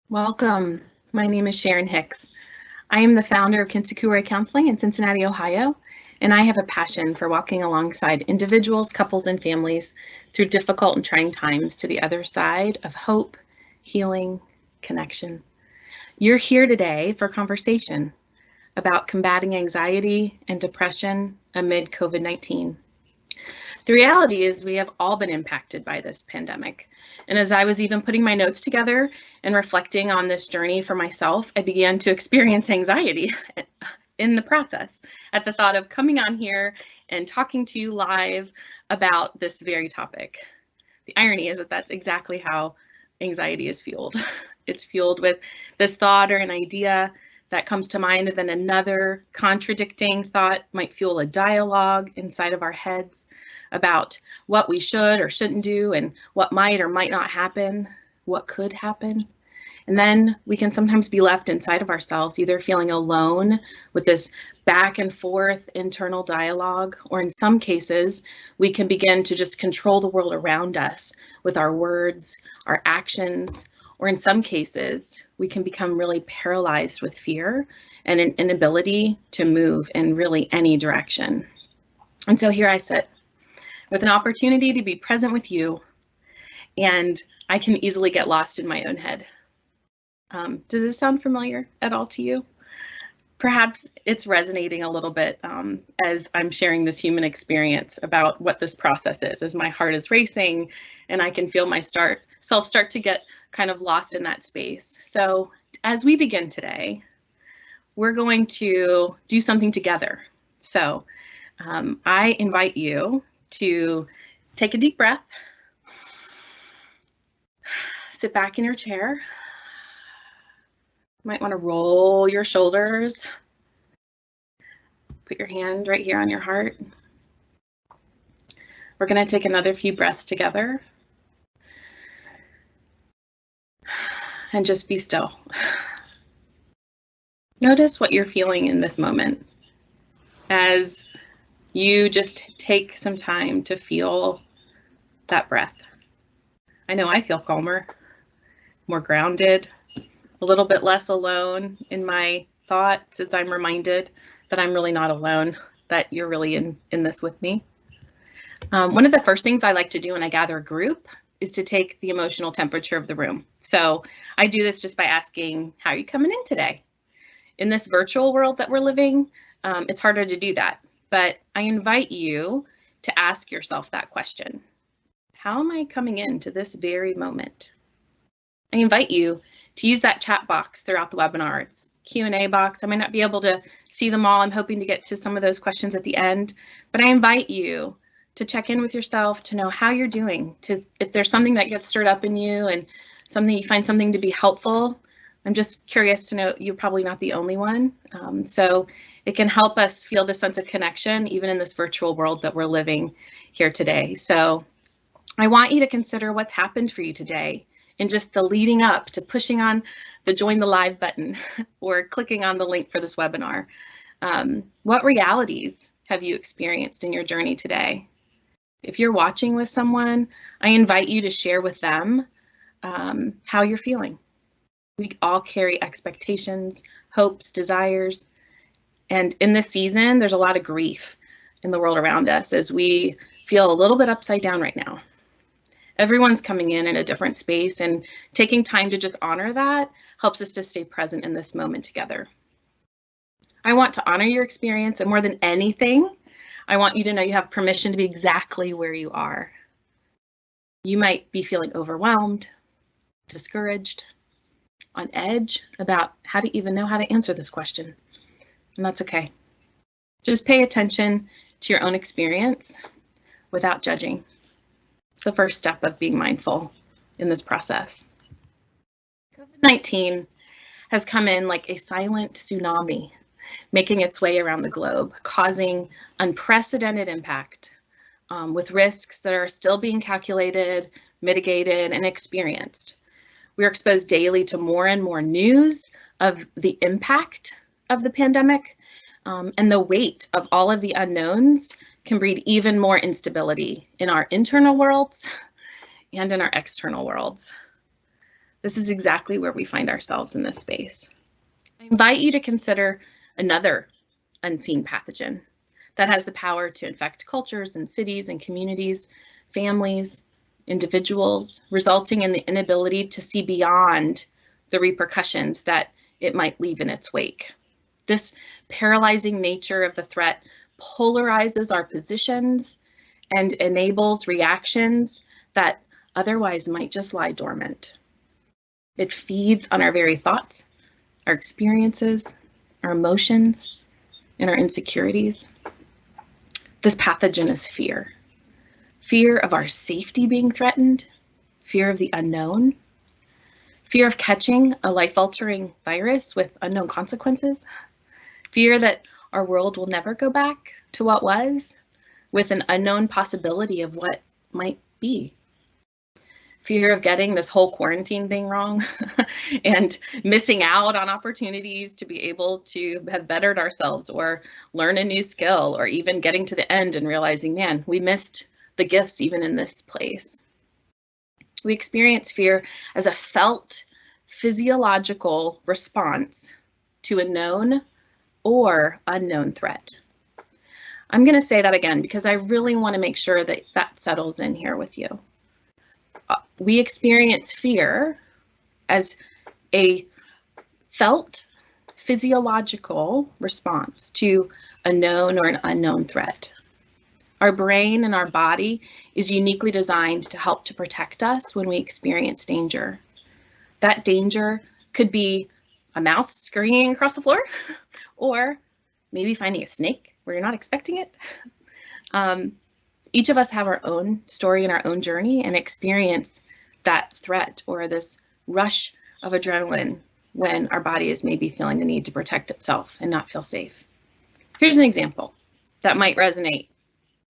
Welcome. My name is Sharon Hicks. I am the founder of Kinsakura Counseling in Cincinnati, Ohio, and I have a passion for walking alongside individuals, couples, and families through difficult and trying times to the other side of hope, healing, connection. You're here today for a conversation about combating anxiety and depression amid COVID-19. The reality is we have all been impacted by this pandemic. And as I was even putting my notes together and reflecting on this journey for myself, I began to experience anxiety in the process at the thought of coming on here and talking to you live about this very topic. The irony is that that's exactly how anxiety is fueled. It's fueled with this thought or an idea that comes to mind, and then another contradicting thought might fuel a dialogue inside of our heads about what we should or shouldn't do and what might or might not happen, what could happen. And then we can sometimes be left inside of ourselves, either feeling alone with this back and forth internal dialogue, or in some cases, we can begin to just control the world around us with our words, our actions, or in some cases, we can become really paralyzed with fear and an inability to move in really any direction. And so here I sit with an opportunity to be present with you, and I can easily get lost in my own head. Does this sound familiar at all to you? Perhaps it's resonating a little bit as I'm sharing this human experience about what this process is, as my heart is racing and I can feel myself start to get kind of lost in that space. So as we begin today, we're going to do something together. So I invite you to take a deep breath, sit back in your chair. You might want to roll your shoulders. Put your hand right here on your heart. We're going to take another few breaths together. And just be still. Notice what you're feeling in this moment as you just take some time to feel that breath. I know I feel calmer, more grounded, a little bit less alone in my thoughts as I'm reminded that I'm really not alone, that you're really in this with me. One of the first things I like to do when I gather a group is to take the emotional temperature of the room. So I do this just by asking, how are you coming in today? In this virtual world that we're living, it's harder to do that, but I invite you to ask yourself that question. How am I coming into this very moment? I invite you to use that chat box throughout the webinar. It's Q&A box. I might not be able to see them all. I'm hoping to get to some of those questions at the end, but I invite you to check in with yourself, to know how you're doing, if there's something that gets stirred up in you and something you find something to be helpful. I'm just curious to know you're probably not the only one. So it can help us feel the sense of connection, even in this virtual world that we're living here today. So I want you to consider what's happened for you today and just the leading up to pushing on the join the live button or clicking on the link for this webinar. What realities have you experienced in your journey today? If you're watching with someone, I invite you to share with them how you're feeling. We all carry expectations, hopes, desires, and in this season, there's a lot of grief in the world around us as we feel a little bit upside down right now. Everyone's coming in a different space, and taking time to just honor that helps us to stay present in this moment together. I want to honor your experience, and more than anything, I want you to know you have permission to be exactly where you are. You might be feeling overwhelmed, discouraged, on edge about how to even know how to answer this question, and that's okay. Just pay attention to your own experience without judging. It's the first step of being mindful in this process. COVID-19 has come in like a silent tsunami, making its way around the globe, causing unprecedented impact with risks that are still being calculated, mitigated, and experienced. We're exposed daily to more and more news of the impact of the pandemic, and the weight of all of the unknowns can breed even more instability in our internal worlds and in our external worlds. This is exactly where we find ourselves in this space. I invite you to consider another unseen pathogen that has the power to infect cultures and cities and communities, families, individuals, resulting in the inability to see beyond the repercussions that it might leave in its wake. This paralyzing nature of the threat polarizes our positions and enables reactions that otherwise might just lie dormant. It feeds on our very thoughts, our experiences, our emotions, and our insecurities. This pathogen is fear. Fear of our safety being threatened, fear of the unknown, fear of catching a life-altering virus with unknown consequences, fear that our world will never go back to what was, with an unknown possibility of what might be. Fear of getting this whole quarantine thing wrong and missing out on opportunities to be able to have bettered ourselves or learn a new skill, or even getting to the end and realizing, man, we missed the gifts even in this place. We experience fear as a felt physiological response to a known or unknown threat. I'm going to say that again because I really want to make sure that that settles in here with you. We experience fear as a felt physiological response to a known or an unknown threat. Our brain and our body is uniquely designed to help to protect us when we experience danger. That danger could be a mouse scurrying across the floor, or maybe finding a snake where you're not expecting it. Each of us have our own story and our own journey and experience that threat or this rush of adrenaline when our body is maybe feeling the need to protect itself and not feel safe. Here's an example that might resonate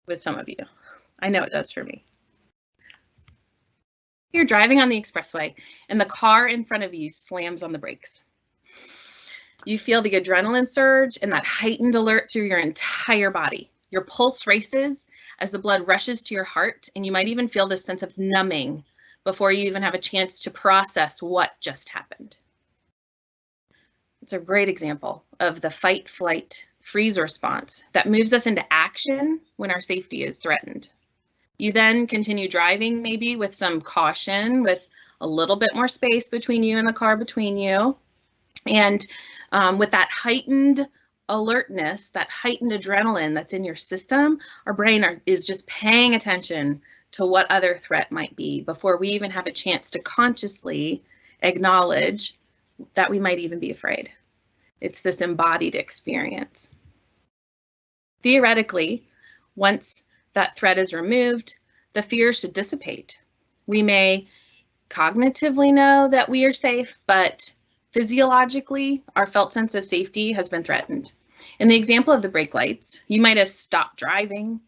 with some of you. I know it does for me. You're driving on the expressway and the car in front of you slams on the brakes. You feel the adrenaline surge and that heightened alert through your entire body. Your pulse races as the blood rushes to your heart, and you might even feel this sense of numbing before you even have a chance to process what just happened. It's a great example of the fight, flight, freeze response that moves us into action when our safety is threatened. You then continue driving, maybe with some caution, with a little bit more space between you and the car between you. And with that heightened alertness, that heightened adrenaline that's in your system, our brain is just paying attention to what other threat might be before we even have a chance to consciously acknowledge that we might even be afraid. It's this embodied experience. Theoretically, once that threat is removed, the fear should dissipate. We may cognitively know that we are safe, but physiologically, our felt sense of safety has been threatened. In the example of the brake lights, you might have stopped driving,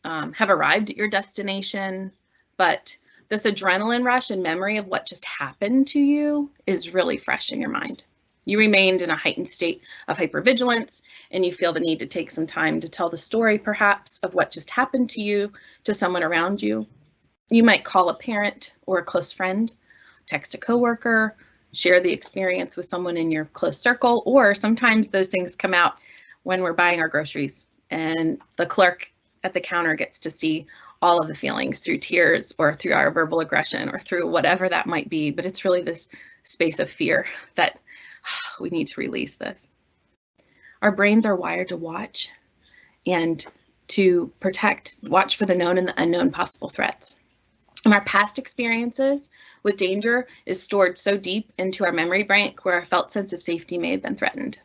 have arrived at your destination, but this adrenaline rush and memory of what just happened to you is really fresh in your mind. You remained in a heightened state of hypervigilance, and you feel the need to take some time to tell the story, perhaps, of what just happened to you to someone around you. You might call a parent or a close friend, text a coworker, share the experience with someone in your close circle, or sometimes those things come out when we're buying our groceries and the clerk at the counter gets to see all of the feelings through tears or through our verbal aggression or through whatever that might be. But it's really this space of fear that we need to release this. Our brains are wired to watch and to protect, watch for the known and the unknown possible threats. And our past experiences with danger is stored so deep into our memory bank where our felt sense of safety may have been threatened,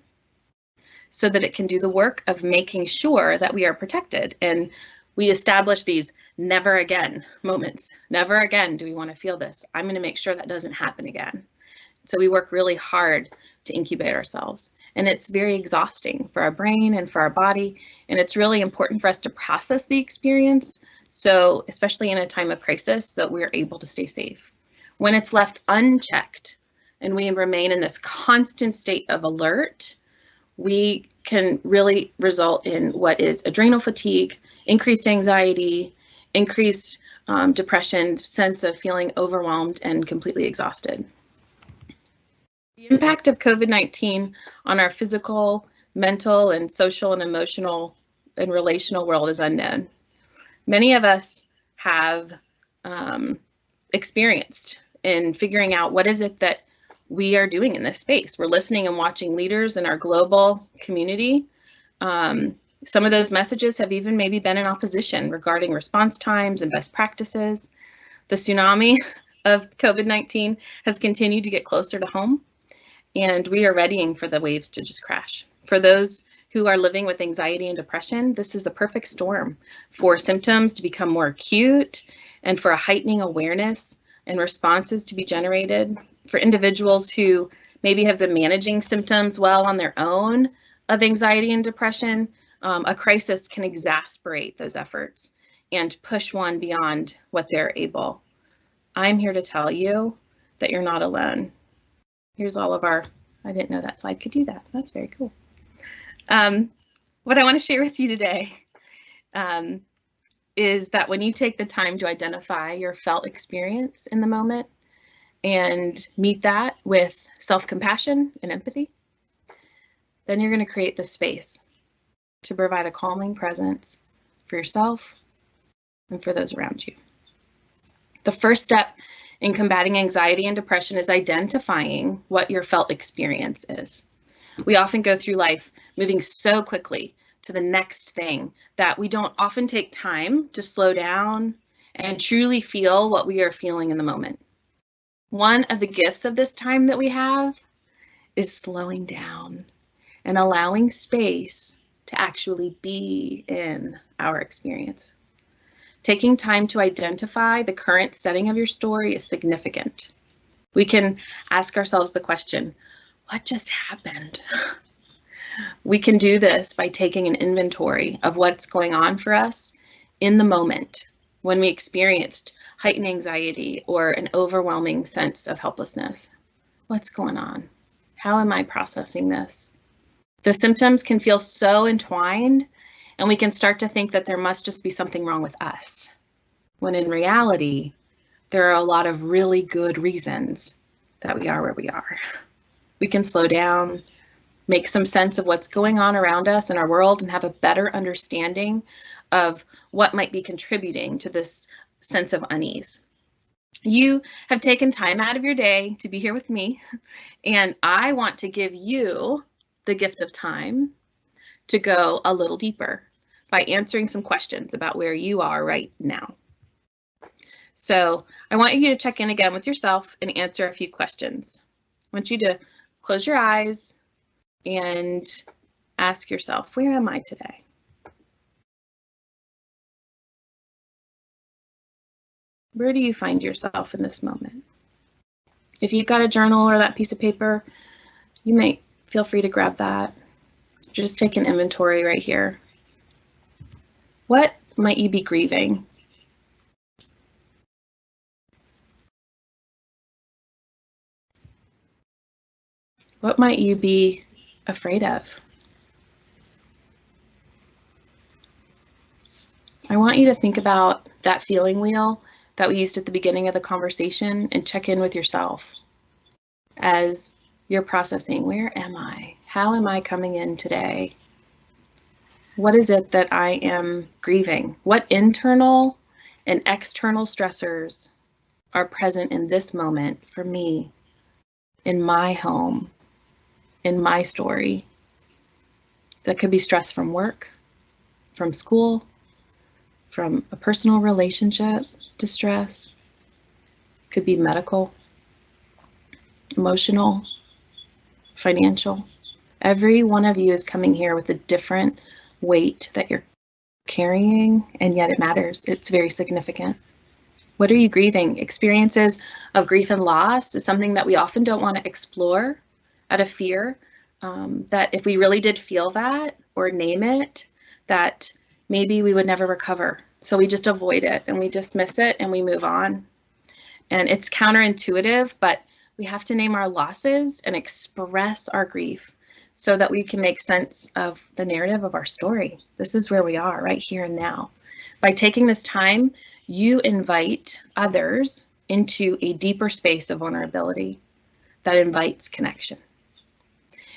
so that it can do the work of making sure that we are protected. And we establish these never again moments. Never again do we want to feel this. I'm going to make sure that doesn't happen again. So we work really hard to incubate ourselves. And it's very exhausting for our brain and for our body. And it's really important for us to process the experience. So especially in a time of crisis, that we're able to stay safe. When it's left unchecked and we remain in this constant state of alert, we can really result in what is adrenal fatigue, increased anxiety, increased depression, sense of feeling overwhelmed and completely exhausted. The impact of COVID-19 on our physical, mental, and social and emotional and relational world is unknown. Many of us have experienced in figuring out what is it that we are doing in this space. We're listening and watching leaders in our global community. Some of those messages have even maybe been in opposition regarding response times and best practices. The tsunami of COVID-19 has continued to get closer to home, and we are readying for the waves to just crash. For those who are living with anxiety and depression, this is the perfect storm for symptoms to become more acute and for a heightening awareness and responses to be generated. For individuals who maybe have been managing symptoms well on their own of anxiety and depression, a crisis can exasperate those efforts and push one beyond what they're able. I'm here to tell you that you're not alone. Here's all of our, I didn't know that slide could do that. That's very cool. What I want to share with you today is that when you take the time to identify your felt experience in the moment and meet that with self-compassion and empathy, then you're going to create the space to provide a calming presence for yourself and for those around you. The first step in combating anxiety and depression is identifying what your felt experience is. We often go through life moving so quickly to the next thing that we don't often take time to slow down and truly feel what we are feeling in the moment. One of the gifts of this time that we have is slowing down and allowing space to actually be in our experience. Taking time to identify the current setting of your story is significant. We can ask ourselves the question, what just happened? We can do this by taking an inventory of what's going on for us in the moment when we experienced heightened anxiety or an overwhelming sense of helplessness. What's going on? How am I processing this? The symptoms can feel so entwined, and we can start to think that there must just be something wrong with us, when in reality, there are a lot of really good reasons that we are where we are. We can slow down, make some sense of what's going on around us in our world, and have a better understanding of what might be contributing to this sense of unease. You have taken time out of your day to be here with me, and I want to give you the gift of time to go a little deeper by answering some questions about where you are right now. So I want you to check in again with yourself and answer a few questions. I want you to close your eyes and ask yourself, where am I today? Where do you find yourself in this moment? If you've got a journal or that piece of paper, you might feel free to grab that. Just take an inventory right here. What might you be grieving? What might you be afraid of? I want you to think about that feeling wheel that we used at the beginning of the conversation and check in with yourself as you're processing, where am I? How am I coming in today? What is it that I am grieving? What internal and external stressors are present in this moment for me, in my home, in my story? That could be stress from work, from school, from a personal relationship distress, could be medical, emotional, financial. Every one of you is coming here with a different weight that you're carrying, and yet it matters. It's very significant. What are you grieving? Experiences of grief and loss is something that we often don't want to explore out of fear that if we really did feel that or name it, that maybe we would never recover. So we just avoid it and we dismiss it and we move on. And it's counterintuitive, but we have to name our losses and express our grief so that we can make sense of the narrative of our story. This is where we are right here and now. By taking this time, you invite others into a deeper space of vulnerability. that invites connection.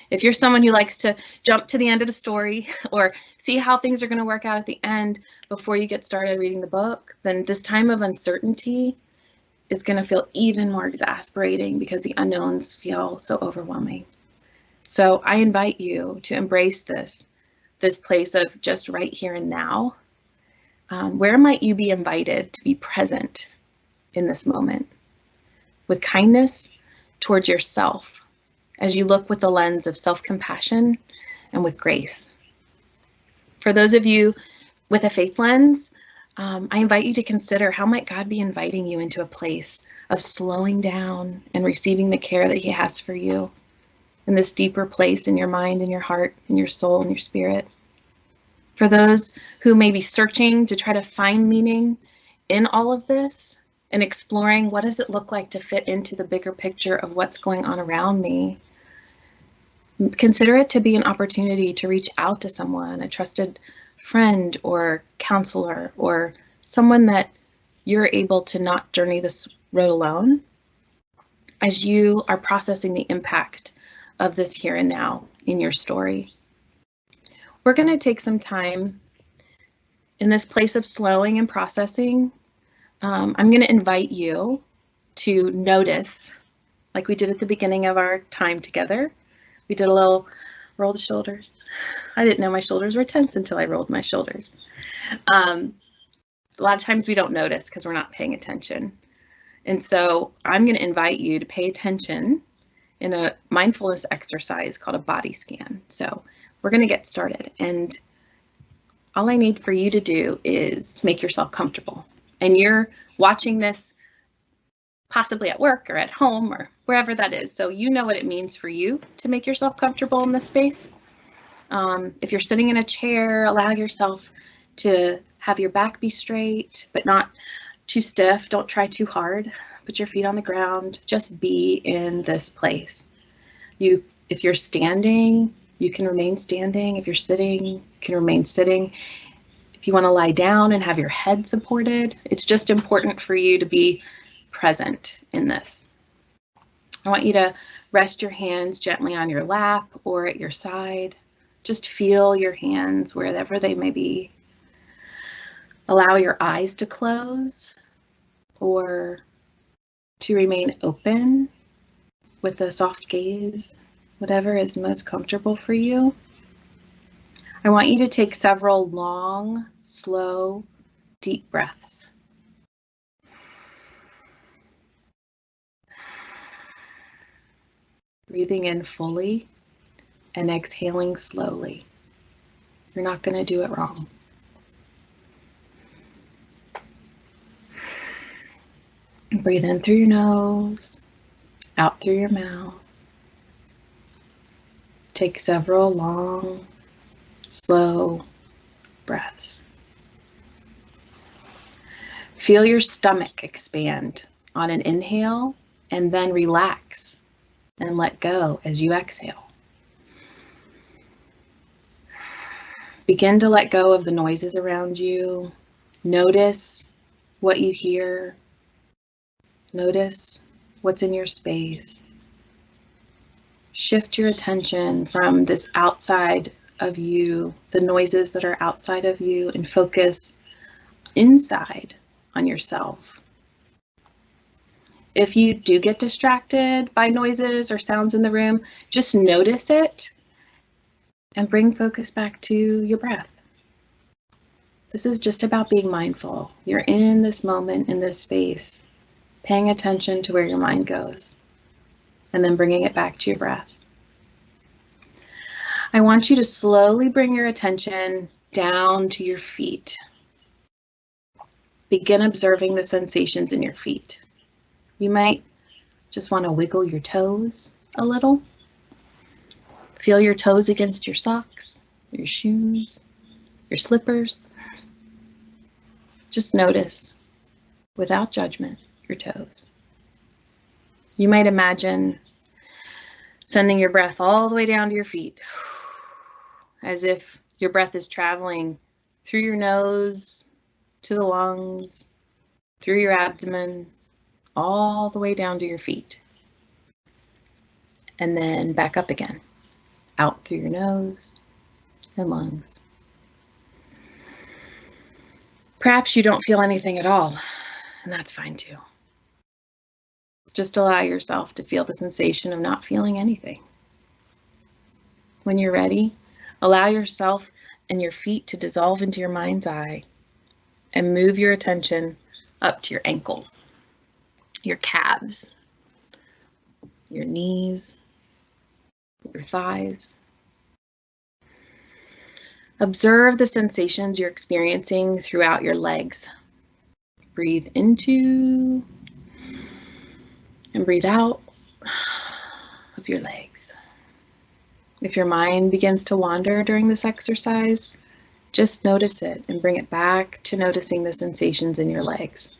If you're someone who likes to jump to the end of the story or see how things are going to work out at the end before you get started reading the book, then this time of uncertainty is going to feel even more exasperating because the unknowns feel so overwhelming. So I invite you to embrace this place of just right here and now. Where might you be invited to be present in this moment with kindness towards yourself as you look with the lens of self-compassion and with grace? For those of you with a faith lens, I invite you to consider how might God be inviting you into a place of slowing down and receiving the care that He has for you in this deeper place in your mind and your heart and your soul and your spirit. For those who may be searching to try to find meaning in all of this and exploring what does it look like to fit into the bigger picture of what's going on around me, consider it to be an opportunity to reach out to someone, a trusted friend or counselor, or someone that you're able to not journey this road alone as you are processing the impact of this here and now in your story. We're going to take some time in this place of slowing and processing. I'm going to invite you to notice, like we did at the beginning of our time together. We did a little roll the shoulders. I didn't know my shoulders were tense until I rolled my shoulders. A lot of times we don't notice because we're not paying attention. And so I'm going to invite you to pay attention in a mindfulness exercise called a body scan. So we're going to get started. And all I need for you to do is make yourself comfortable. And you're watching this possibly at work or at home or wherever that is. So you know what it means for you to make yourself comfortable in this space. If you're sitting in a chair, allow yourself to have your back be straight, but not too stiff. Don't try too hard. Put your feet on the ground. Just be in this place. If you're standing, you can remain standing. If you're sitting, you can remain sitting. If you want to lie down and have your head supported, it's just important for you to be present in this. I want you to rest your hands gently on your lap or at your side. Just feel your hands wherever they may be. Allow your eyes to close or to remain open with a soft gaze, whatever is most comfortable for you. I want you to take several long, slow, deep breaths. Breathing in fully and exhaling slowly. You're not going to do it wrong. Breathe in through your nose, out through your mouth. Take several long, slow breaths. Feel your stomach expand on an inhale and then relax and let go as you exhale. Begin to let go of the noises around you. Notice what you hear. Notice what's in your space. Shift your attention from this outside of you, the noises that are outside of you, and focus inside on yourself. If you do get distracted by noises or sounds in the room, just notice it and bring focus back to your breath. This is just about being mindful. You're in this moment, in this space, paying attention to where your mind goes, and then bringing it back to your breath. I want you to slowly bring your attention down to your feet. Begin observing the sensations in your feet. You might just want to wiggle your toes a little. Feel your toes against your socks, your shoes, your slippers. Just notice, without judgment, your toes. You might imagine sending your breath all the way down to your feet, as if your breath is traveling through your nose to the lungs, through your abdomen, all the way down to your feet. and then back up again, out through your nose and lungs. Perhaps you don't feel anything at all, and that's fine too. Just allow yourself to feel the sensation of not feeling anything. When you're ready, allow yourself and your feet to dissolve into your mind's eye and move your attention up to your ankles, your calves, your knees, your thighs. Observe the sensations you're experiencing throughout your legs. Breathe into and breathe out of your legs. If your mind begins to wander during this exercise, just notice it and bring it back to noticing the sensations in your legs.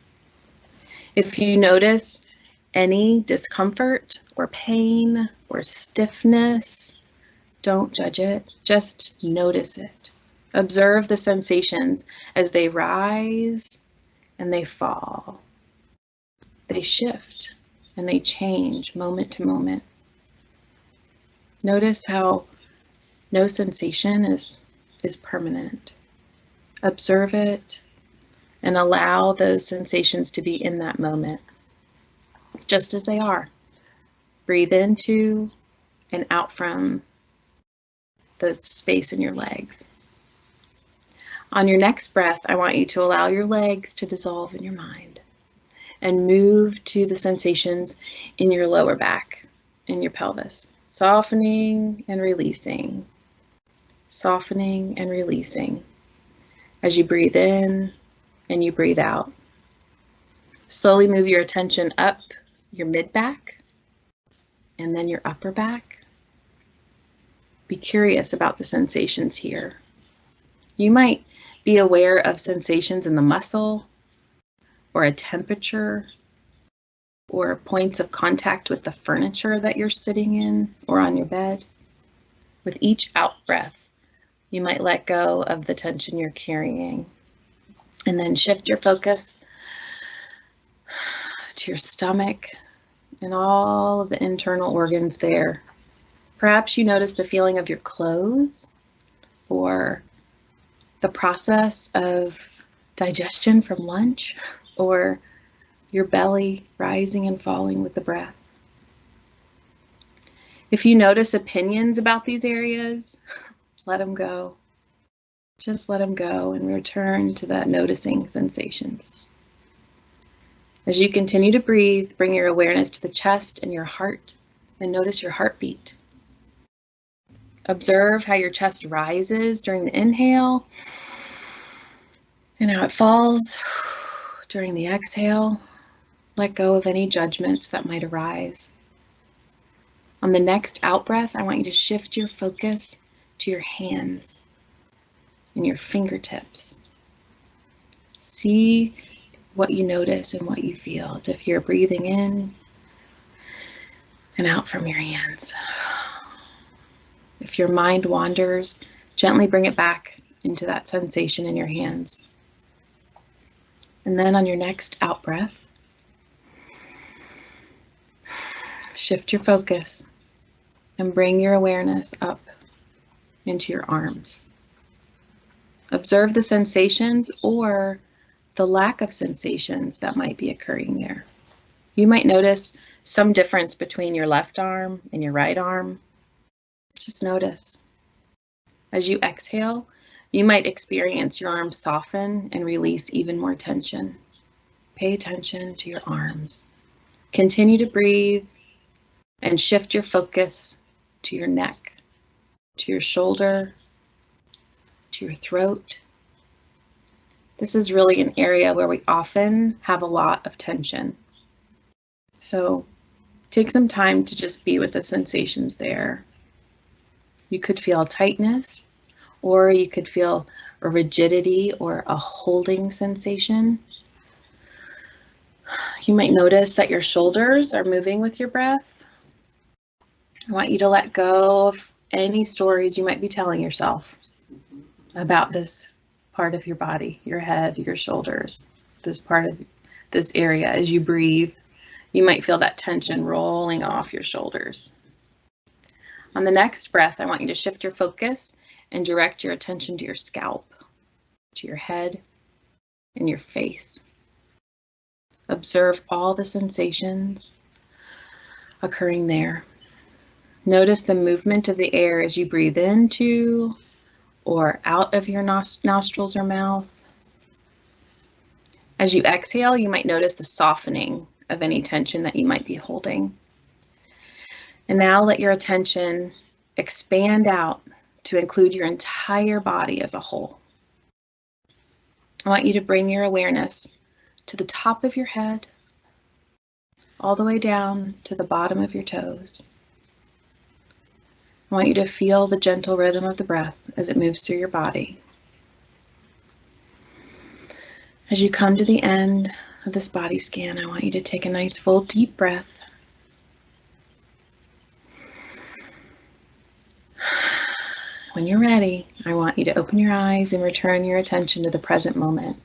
If you notice any discomfort or pain or stiffness, don't judge it, just notice it. Observe the sensations as they rise and they fall. They shift and they change moment to moment. Notice how no sensation is permanent. Observe it and allow those sensations to be in that moment, just as they are. Breathe into and out from the space in your legs. On your next breath, I want you to allow your legs to dissolve in your mind and move to the sensations in your lower back, in your pelvis. Softening and releasing. Softening and releasing as you breathe in and you breathe out. Slowly move your attention up your mid-back and then your upper back. Be curious about the sensations here. You might be aware of sensations in the muscle or a temperature or points of contact with the furniture that you're sitting in or on your bed. With each out breath, you might let go of the tension you're carrying and then shift your focus to your stomach and all of the internal organs there. Perhaps you notice the feeling of your clothes or the process of digestion from lunch or your belly rising and falling with the breath. If you notice opinions about these areas, let them go. Just let them go and return to that noticing sensations. As you continue to breathe, bring your awareness to the chest and your heart and notice your heartbeat. Observe how your chest rises during the inhale and how it falls during the exhale. Let go of any judgments that might arise. On the next out breath, I want you to shift your focus to your hands and your fingertips. See what you notice and what you feel as if you're breathing in and out from your hands. If your mind wanders, gently bring it back into that sensation in your hands. And then on your next out breath, shift your focus and bring your awareness up into your arms. Observe the sensations or the lack of sensations that might be occurring there. You might notice some difference between your left arm and your right arm. Just notice. As you exhale, you might experience your arms soften and release even more tension. Pay attention to your arms. Continue to breathe and shift your focus to your neck, to your shoulder, to your throat. This is really an area where we often have a lot of tension. So take some time to just be with the sensations there. You could feel tightness, or you could feel a rigidity or a holding sensation. You might notice that your shoulders are moving with your breath. I want you to let go of any stories you might be telling yourself about this part of your body, your head, your shoulders, this part of this area. As you breathe, you might feel that tension rolling off your shoulders. On the next breath, I want you to shift your focus and direct your attention to your scalp, to your head, and your face. Observe all the sensations occurring there. Notice the movement of the air as you breathe into or out of your nostrils or mouth. As you exhale, you might notice the softening of any tension that you might be holding. And now let your attention expand out to include your entire body as a whole. I want you to bring your awareness to the top of your head, all the way down to the bottom of your toes. I want you to feel the gentle rhythm of the breath as it moves through your body. As you come to the end of this body scan, I want you to take a nice full deep breath. When you're ready, I want you to open your eyes and return your attention to the present moment.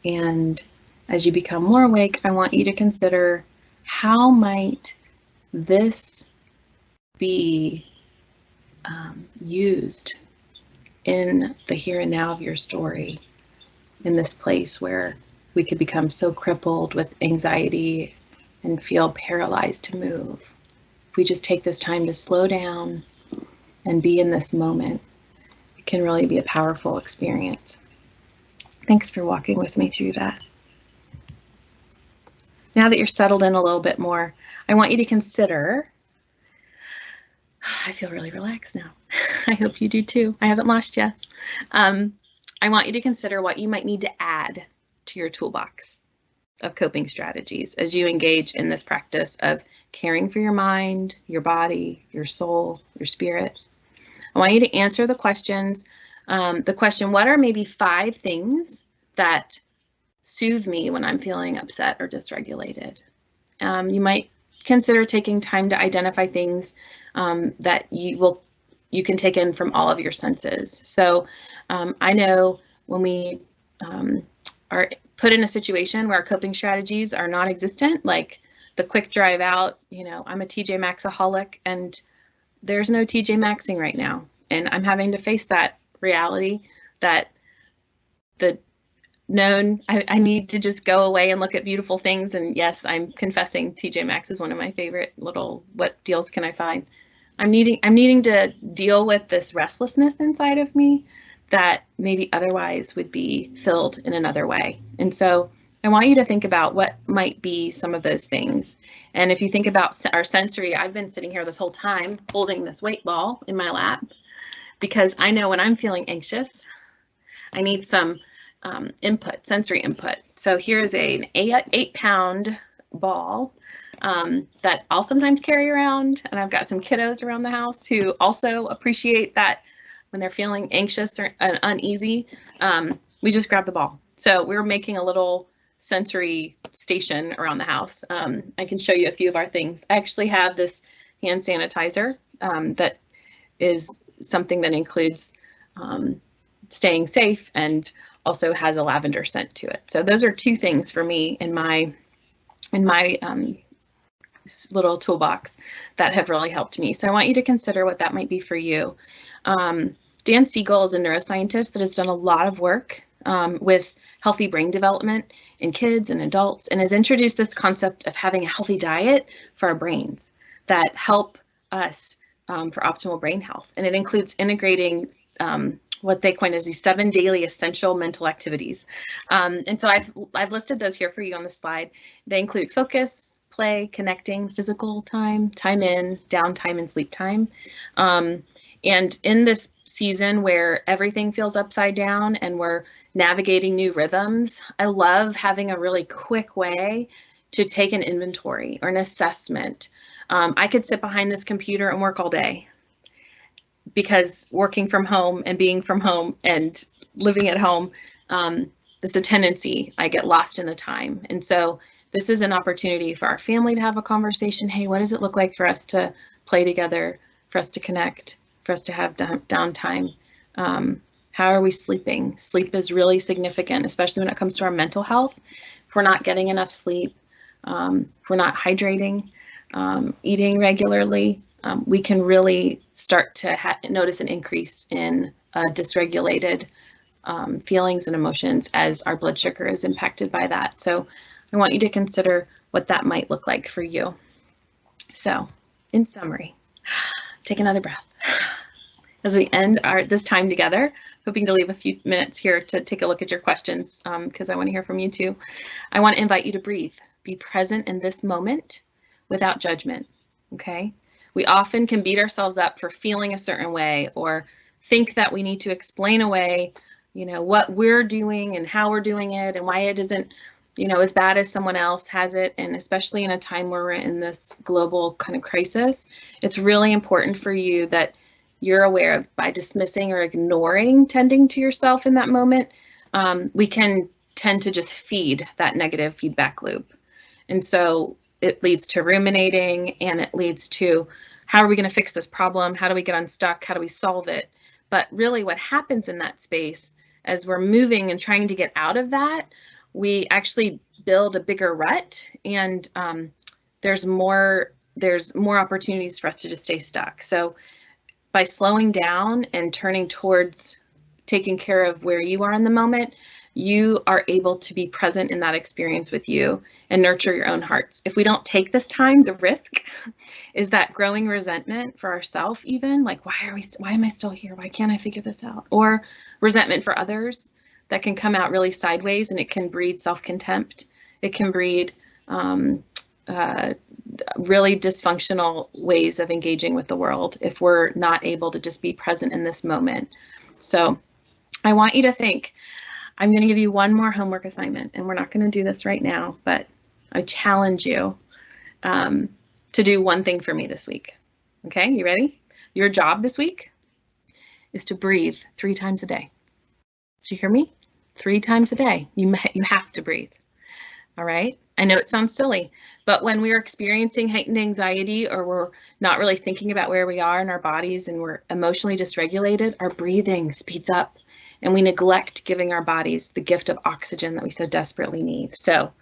And as you become more awake, I want you to consider, how might this be used in the here and now of your story, in this place where we could become so crippled with anxiety and feel paralyzed to move. If we just take this time to slow down and be in this moment, it can really be a powerful experience. Thanks for walking with me through that. Now that you're settled in a little bit more, I want you to consider, I feel really relaxed now. I hope you do too. I haven't lost you. I want you to consider what you might need to add to your toolbox of coping strategies as you engage in this practice of caring for your mind, your body, your soul, your spirit. I want you to answer the questions. The question, what are maybe 5 things that soothe me when I'm feeling upset or dysregulated? You might consider taking time to identify things that you can take in from all of your senses. So I know when we are put in a situation where our coping strategies are non-existent, like the quick drive out, I'm a TJ Maxaholic and there's no TJ Maxing right now. And I'm having to face that reality that I need to just go away and look at beautiful things. And yes, I'm confessing TJ Maxx is one of my favorite little, what deals can I find? I'm needing to deal with this restlessness inside of me that maybe otherwise would be filled in another way. And so I want you to think about what might be some of those things. And if you think about our sensory, I've been sitting here this whole time holding this weight ball in my lap because I know when I'm feeling anxious, I need some input, sensory input. So here's an 8-pound ball that I'll sometimes carry around. And I've got some kiddos around the house who also appreciate that when they're feeling anxious or uneasy, we just grab the ball. So we're making a little sensory station around the house. I can show you a few of our things. I actually have this hand sanitizer that is something that includes staying safe and also has a lavender scent to it. So those are 2 things for me in my little toolbox that have really helped me. So I want you to consider what that might be for you. Dan Siegel is a neuroscientist that has done a lot of work with healthy brain development in kids and adults, and has introduced this concept of having a healthy diet for our brains that help us for optimal brain health. And it includes integrating what they coin as these 7 daily essential mental activities. And so I've listed those here for you on the slide. They include focus, play, connecting, physical time, time in, downtime, and sleep time. And in this season where everything feels upside down and we're navigating new rhythms, I love having a really quick way to take an inventory or an assessment. I could sit behind this computer and work all day, because working from home and being from home and living at home, there's a tendency I get lost in the time. And so this is an opportunity for our family to have a conversation. Hey, what does it look like for us to play together, for us to connect, for us to have downtime? How are we sleeping? Sleep is really significant, especially when it comes to our mental health. If we're not getting enough sleep, if we're not hydrating, eating regularly, we can really start to notice an increase in dysregulated feelings and emotions as our blood sugar is impacted by that. So I want you to consider what that might look like for you. So in summary, take another breath. As we end this time together, hoping to leave a few minutes here to take a look at your questions, because I want to hear from you too. I want to invite you to breathe. Be present in this moment without judgment, okay? We often can beat ourselves up for feeling a certain way or think that we need to explain away, what we're doing and how we're doing it and why it isn't, as bad as someone else has it. And especially in a time where we're in this global kind of crisis, it's really important for you that you're aware of, by dismissing or ignoring tending to yourself in that moment, we can tend to just feed that negative feedback loop. And so it leads to ruminating, and it leads to, how are we going to fix this problem? How do we get unstuck? How do we solve it? But really what happens in that space, as we're moving and trying to get out of that, we actually build a bigger rut, and there's more opportunities for us to just stay stuck. So by slowing down and turning towards taking care of where you are in the moment, you are able to be present in that experience with you and nurture your own hearts. If we don't take this time, the risk is that growing resentment for ourselves, even like, why am I still here? Why can't I figure this out? Or resentment for others that can come out really sideways, and it can breed self-contempt. It can breed really dysfunctional ways of engaging with the world if we're not able to just be present in this moment. So I want you to think, I'm going to give you one more homework assignment, and we're not going to do this right now, but I challenge you to do one thing for me this week. Okay, you ready? Your job this week is to breathe 3 times a day. Did you hear me? 3 times a day. You have to breathe. All right. I know it sounds silly, but when we're experiencing heightened anxiety, or we're not really thinking about where we are in our bodies and we're emotionally dysregulated, our breathing speeds up, and we neglect giving our bodies the gift of oxygen that we so desperately need. So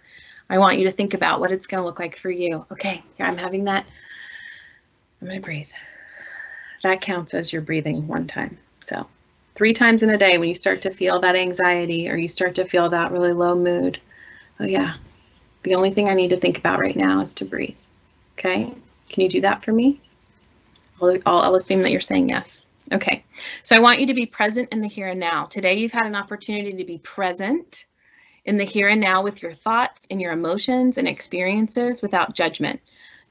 I want you to think about what it's going to look like for you. Okay, here I'm having that. I'm going to breathe. That counts as you're breathing 1 time. So 3 times in a day, when you start to feel that anxiety or you start to feel that really low mood, oh yeah, the only thing I need to think about right now is to breathe. Okay, can you do that for me? I'll assume that you're saying yes. Okay, so I want you to be present in the here and now. Today you've had an opportunity to be present in the here and now with your thoughts and your emotions and experiences without judgment.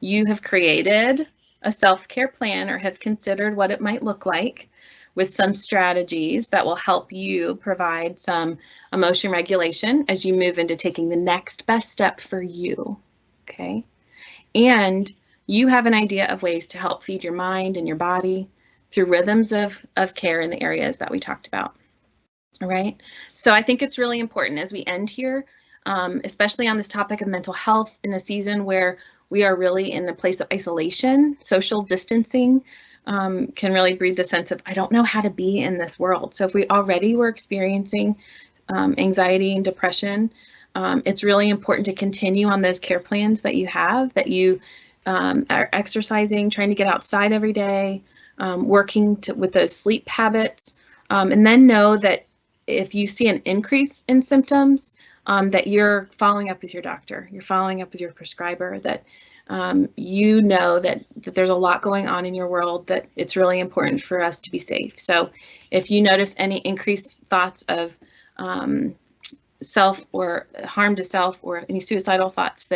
You have created a self-care plan, or have considered what it might look like, with some strategies that will help you provide some emotion regulation as you move into taking the next best step for you, okay? And you have an idea of ways to help feed your mind and your body through rhythms of care in the areas that we talked about, all right? So I think it's really important as we end here, especially on this topic of mental health in a season where we are really in a place of isolation. Social distancing can really breed the sense of, I don't know how to be in this world. So if we already were experiencing anxiety and depression, it's really important to continue on those care plans that you have, that you are exercising, trying to get outside every day, working with those sleep habits, and then know that if you see an increase in symptoms, that you're following up with your doctor, you're following up with your prescriber, that you know that there's a lot going on in your world, that it's really important for us to be safe. So if you notice any increased thoughts of self or harm to self, or any suicidal thoughts,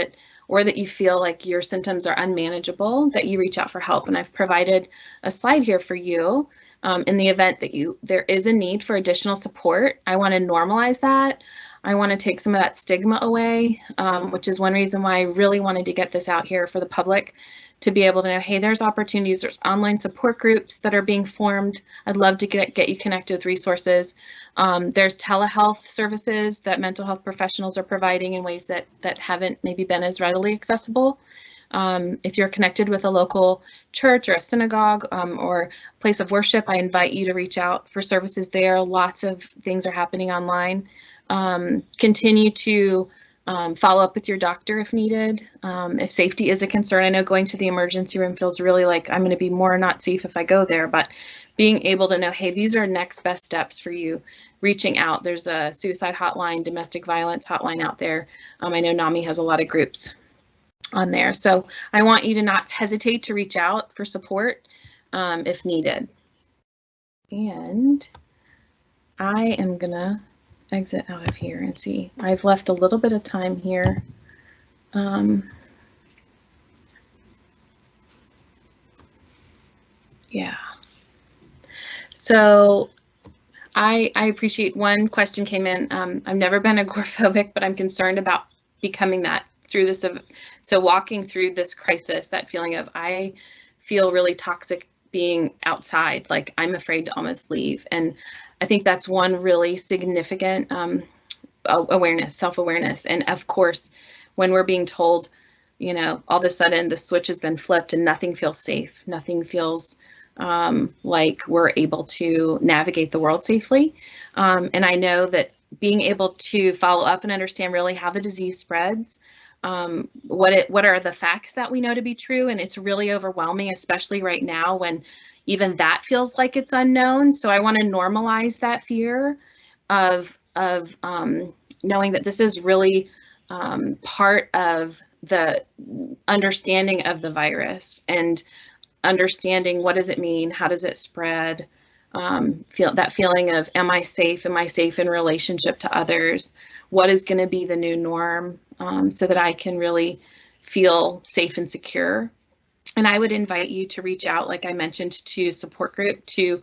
or that you feel like your symptoms are unmanageable, that you reach out for help. And I've provided a slide here for you in the event that there is a need for additional support. I want to normalize that. I want to take some of that stigma away, which is one reason why I really wanted to get this out here for the public, to be able to know, hey, there's opportunities, there's online support groups that are being formed. I'd love to get you connected with resources. There's telehealth services that mental health professionals are providing in ways that haven't maybe been as readily accessible. If you're connected with a local church or a synagogue or place of worship, I invite you to reach out for services there. Lots of things are happening online. Continue to Follow up with your doctor if needed. If safety is a concern, I know going to the emergency room feels really like I'm going to be more not safe if I go there, but being able to know, hey, these are next best steps for you. Reaching out. There's a suicide hotline, domestic violence hotline out there. I know NAMI has a lot of groups on there. So I want you to not hesitate to reach out for support if needed. And I am going to exit out of here and see. I've left a little bit of time here. Yeah. So I appreciate one question came in. I've never been agoraphobic, but I'm concerned about becoming that through this. So walking through this crisis, that feeling of I feel really toxic being outside, like I'm afraid to almost leave. And I think that's one really significant awareness, self-awareness. And of course, when we're being told, you know, all of a sudden the switch has been flipped and nothing feels safe, nothing feels like we're able to navigate the world safely. And I know that being able to follow up and understand really how the disease spreads, what are the facts that we know to be true, and it's really overwhelming, especially right now when even that feels like it's unknown. So I want to normalize that fear of knowing that this is really part of the understanding of the virus and understanding what does it mean, how does it spread, feel that feeling of am I safe in relationship to others, what is going to be the new norm, so that I can really feel safe and secure. And I would invite you to reach out, like I mentioned, to support group, to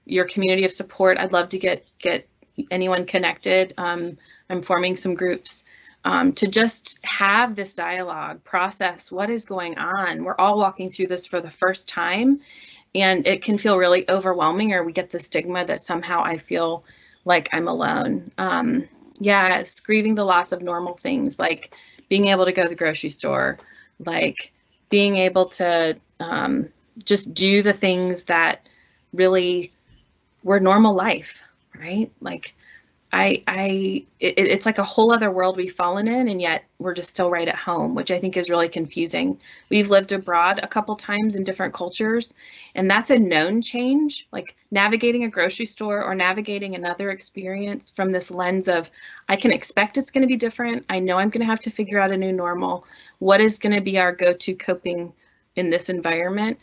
your community of support. I'd love to get anyone connected. I'm forming some groups to just have this dialogue, process what is going on. We're all walking through this for the first time, and it can feel really overwhelming, or we get the stigma that somehow I feel like I'm alone. Yes, grieving the loss of normal things, like being able to go to the grocery store, like being able to just do the things that really were normal life, right? Like it's like a whole other world we've fallen in, and yet we're just still right at home, which I think is really confusing. We've lived abroad a couple times in different cultures, and that's a known change, like navigating a grocery store or navigating another experience from this lens of, I can expect it's going to be different. I know I'm going to have to figure out a new normal. What is going to be our go-to coping in this environment?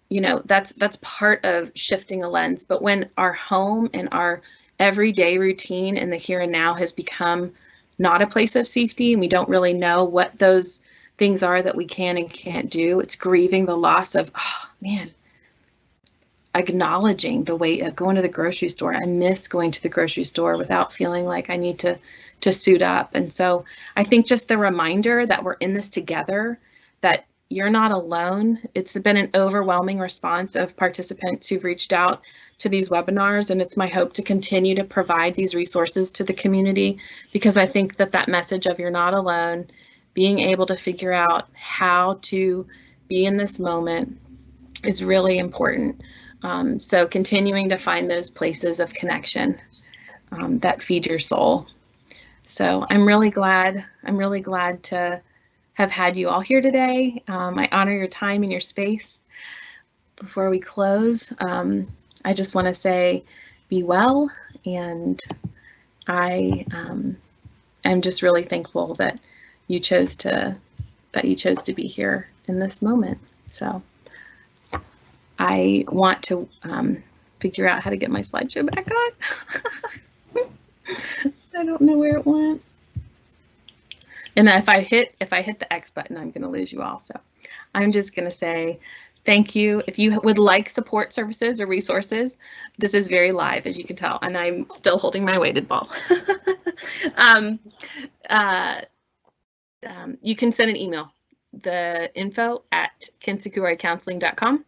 You know, that's part of shifting a lens. But when our home and our everyday routine in the here and now has become not a place of safety, and we don't really know what those things are that we can and can't do, it's grieving the loss of, oh man, acknowledging the weight of going to the grocery store. I miss going to the grocery store without feeling like I need to suit up. And so I think just the reminder that we're in this together, that you're not alone. It's been an overwhelming response of participants who've reached out to these webinars, and it's my hope to continue to provide these resources to the community, because I think that message of you're not alone, being able to figure out how to be in this moment is really important. So continuing to find those places of connection that feed your soul. So I'm really glad to have had you all here today. I honor your time and your space. Before we close, I just want to say, be well, and I am just really thankful that you chose to be here in this moment. So I want to figure out how to get my slideshow back on. I don't know where it went. And if I hit the X button, I'm going to lose you all. So I'm just going to say thank you. If you would like support services or resources, this is very live, as you can tell, and I'm still holding my weighted ball. You can send an email, the info@kinsakuroicounseling.com.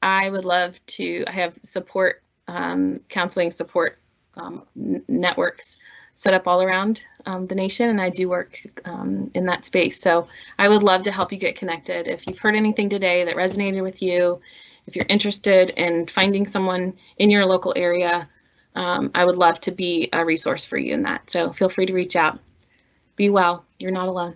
I would love to, I have support, counseling support networks set up all around the nation, and I do work in that space. So I would love to help you get connected. If you've heard anything today that resonated with you, if you're interested in finding someone in your local area, I would love to be a resource for you in that. So feel free to reach out. Be well. You're not alone.